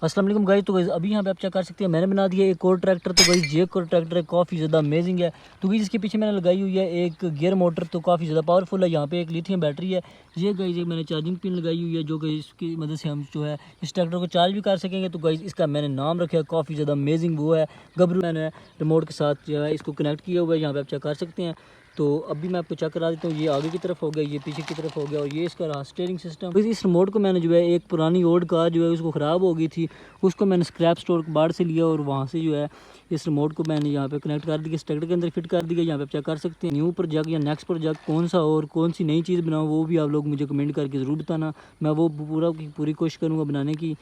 अस्सलाम वालेकुम गाइस। तो गाइस अभी यहाँ पे आप चेक कर सकते हैं मैंने बना दिया एक और ट्रैक्टर। तो गाइस ये एक और ट्रैक्टर है, काफ़ी ज़्यादा अमेजिंग है। तो गाइस इसके पीछे मैंने लगाई हुई है एक गियर मोटर, तो काफ़ी ज़्यादा पावरफुल है। यहाँ पे एक लिथियम बैटरी है। ये गाइस एक मैंने चार्जिंग पिन लगाई हुई है जो गाइस इसकी मदद से हम जो है इस ट्रैक्टर को चार्ज भी कर सकेंगे। तो गाइस इसका मैंने नाम रखा है काफ़ी ज़्यादा अमेजिंग, वो है गबरू। मैंने रिमोट के साथ जो है इसको कनेक्ट किया हुआ है, यहाँ पे आप चेक कर सकते हैं। तो अभी मैं आपको चेक करा देता हूँ। ये आगे की तरफ हो गया, ये पीछे की तरफ हो गया, और ये इसका रहा स्टीयरिंग सिस्टम। इस रिमोट को मैंने जो है एक पुरानी ओल्ड कार जो है उसको ख़राब हो गई थी, उसको मैंने स्क्रैप स्टोर बाहर से लिया और वहाँ से जो है इस रिमोट को मैंने यहाँ पे कनेक्ट कर दिया, इस ट्रैक्टर के अंदर फिट कर दिया। यहाँ पे आप चेक कर सकते हैं। न्यू प्रोजेक्ट या नेक्स्ट प्रोजेक्ट कौन सा और कौन सी नई चीज़ बनाऊँ वो भी आप लोग मुझे कमेंट करके ज़रूर बताना। मैं वो पूरा की पूरी कोशिश करूँगा बनाने की।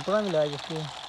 पता मिला है जिसको